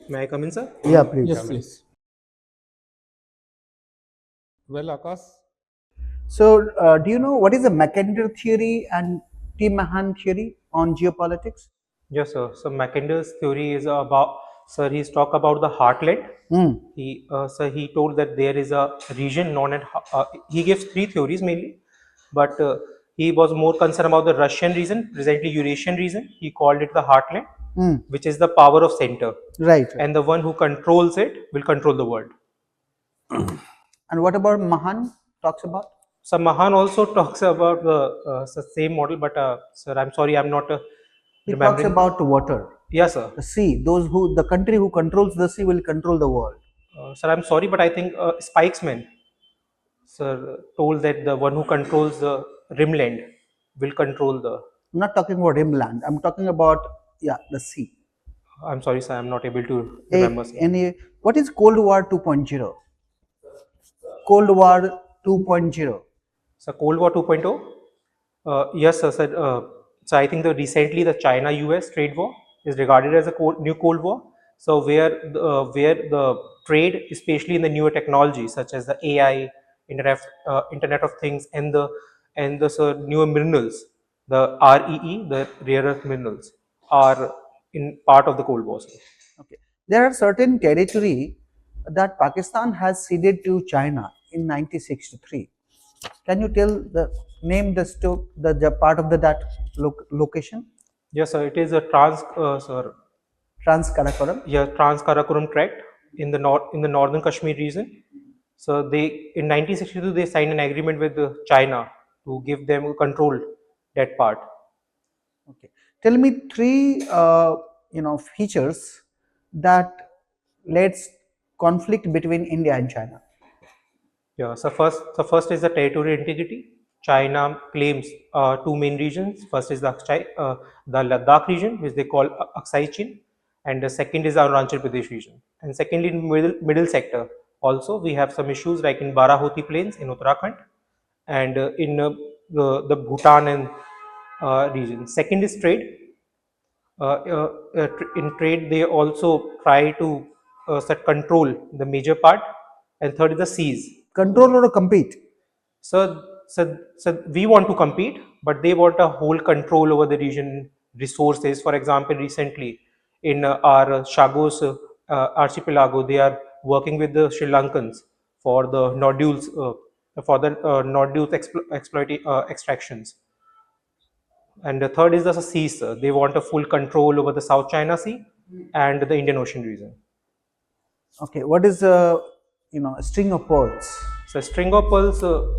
May I come in, sir? Yeah, please. Yes, please. Well, Akash, So, do you know what is the Mackinder theory and T. Mahan theory on geopolitics? Yes, sir. So Mackinder's theory is about, sir, he's talk about the heartland. He told that there is a region known as, he gives three theories mainly, but he was more concerned about the Russian region, presently Eurasian region. He called it the heartland, which is the power of center. Right. And the one who controls it will control the world. And what about Mahan talks about? So Mahan also talks about the same model, but sir, I'm sorry, I'm not He talks remembering. about water, Yes, sir. the sea. The country who controls the sea will control the world. Sir, I'm sorry, but I think Spikesman, sir, told that the one who controls the rimland will control the. I'm not talking about inland. I'm talking about the sea. I'm sorry, sir, I'm not able to remember. Sir. What is Cold War 2.0? Cold War 2.0. So Cold War 2.0. Yes, sir. So I think recently the China-US trade war is regarded as a new Cold War. So where the trade, especially in the newer technologies such as the AI, Internet of Things, and the sir, newer minerals, the REE, the rare earth minerals, are in part of the Cold War. Sir. Okay. There are certain territory that Pakistan has ceded to China in 1963. Can you tell name the part of that location? Yes, sir. It is a Trans-Karakoram. Yeah, Trans-Karakoram Tract in the northern Kashmir region. So they in 1962 they signed an agreement with China to give them control that part. Okay. Tell me three features that leads conflict between India and China. Yeah. So first is the territorial integrity. China claims two main regions. First is the Ladakh region, which they call Aksai Chin, and the second is the Arunachal Pradesh region. And secondly, in middle sector, also we have some issues like in Barahoti Plains in Uttarakhand, and in the Bhutan and region. Second is trade. In trade, they also try to set control the major part, and third is the seas. Control or compete? So we want to compete, but they want a whole control over the region resources. For example, recently in our Chagos archipelago, they are working with the Sri Lankans for the nodules, extractions. And the third is the seas. They want a full control over the South China Sea and the Indian Ocean region. Okay, what is string of pearls? So string of pearls, so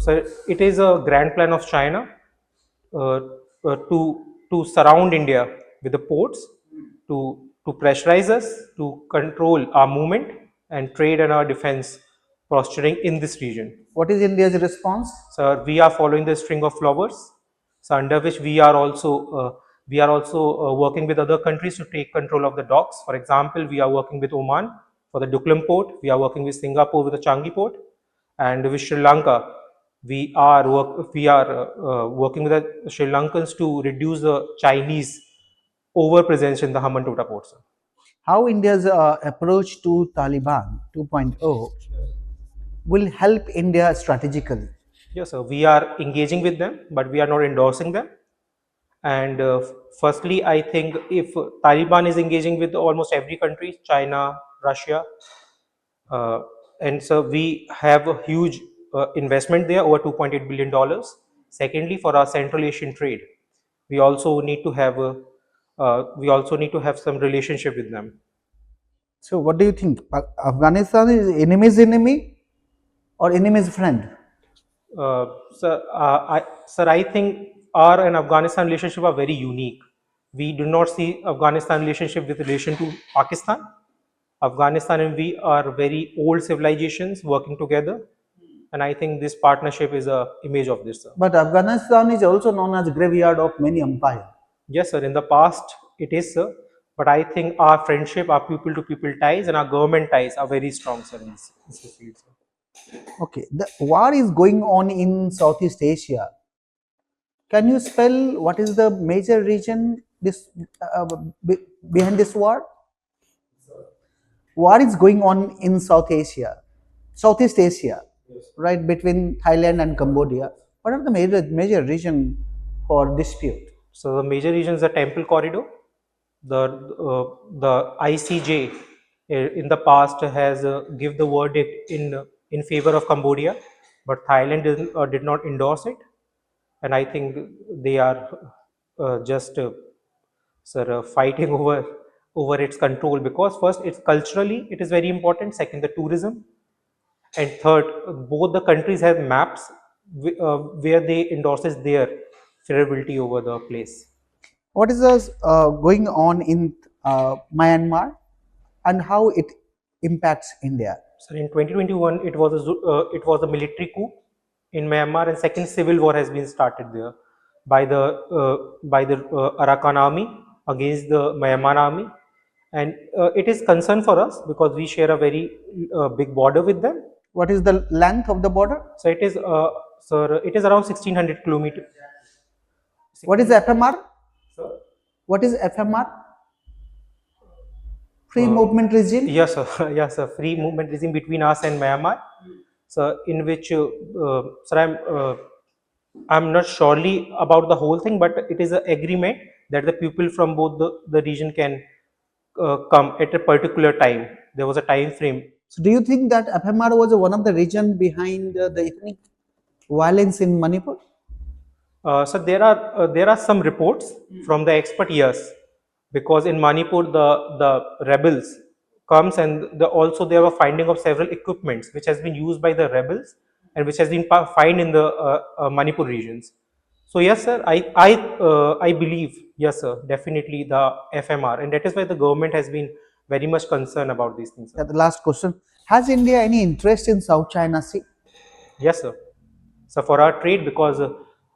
it is a grand plan of China uh, to surround India with the ports, to pressurize us, to control our movement and trade and our defense posturing in this region. What is India's response? So we are following the string of flowers, so under which we are also working with other countries to take control of the docks. For example, we are working with Oman for the Duklam port. We are working with Singapore with the Changi port, and with Sri Lanka, we are working with the Sri Lankans to reduce the Chinese over presence in the Hambantota port. Sir. How India's approach to Taliban 2.0 will help India strategically? Yes, sir. We are engaging with them, but we are not endorsing them. And firstly, I think if Taliban is engaging with almost every country, China, Russia, and so we have a huge investment there, over $2.8 billion. Secondly, for our Central Asian trade, we also need to have some relationship with them. So, what do you think? Afghanistan is enemy's enemy or enemy's friend? Sir, I think our and Afghanistan relationship are very unique. We do not see Afghanistan relationship with relation to Pakistan. Afghanistan and we are very old civilizations working together, and I think this partnership is a image of this. Sir. But Afghanistan is also known as graveyard of many empires. Yes, sir. In the past, it is, sir. But I think our friendship, our people-to-people ties, and our government ties are very strong, sir. In this field, sir. Okay, the war is going on in Southeast Asia. Can you spell what is the major region behind this war? war is going on in Southeast Asia, right, between Thailand and Cambodia. What are the major reason for dispute? So the major regions are Temple Corridor. The ICJ in the past has give the verdict in favor of Cambodia, but Thailand did not endorse it, and I think they are just sort of fighting over its control, because first, it's culturally it is very important. Second, the tourism, and third, both the countries have maps where they endorses their favorability over the place. What is going on in Myanmar and how it impacts India? So in 2021, it was a military coup in Myanmar, and second civil war has been started there by the Arakan army against the Myanmar army, and it is concern for us because we share a very big border with them. What is the length of the border? So it is around 1600 kilometers. What is FMR? So, What is FMR? Free movement regime? yes, sir. Yes, sir. Free movement regime between us and Myanmar. So, in which, sir, I'm not surely about the whole thing, but it is an agreement that the people from both the region can come at a particular time. There was a time frame. So, do you think that FMR was one of the reason behind the ethnic violence in Manipur? So there are some reports from the expert, yes, because in Manipur the rebels comes, and also there were finding of several equipments which has been used by the rebels and which has been found in the Manipur regions. So yes, sir, I believe, yes, sir, definitely the FMR, and that is why the government has been very much concerned about these things, sir. The last question: has India any interest in South China Sea? Yes, sir. So for our trade, because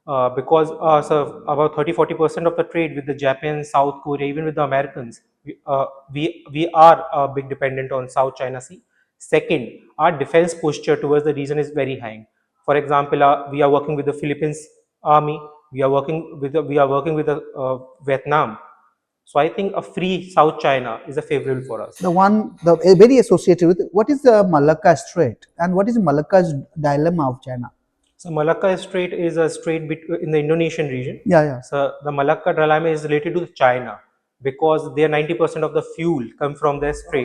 so about 30-40% of the trade with the Japan, South Korea, even with the Americans, we are big dependent on South China Sea. Second, our defense posture towards the region is very high. For example, we are working with the Philippines army. We are working with the Vietnam. So I think a free South China is a favorable for us. Very associated with what is the Malacca Strait and what is Malacca's dilemma of China? So Malacca Strait is a strait in the Indonesian region. Yeah. So the Malacca dilemma is related to China because their 90% of the fuel come from their strait.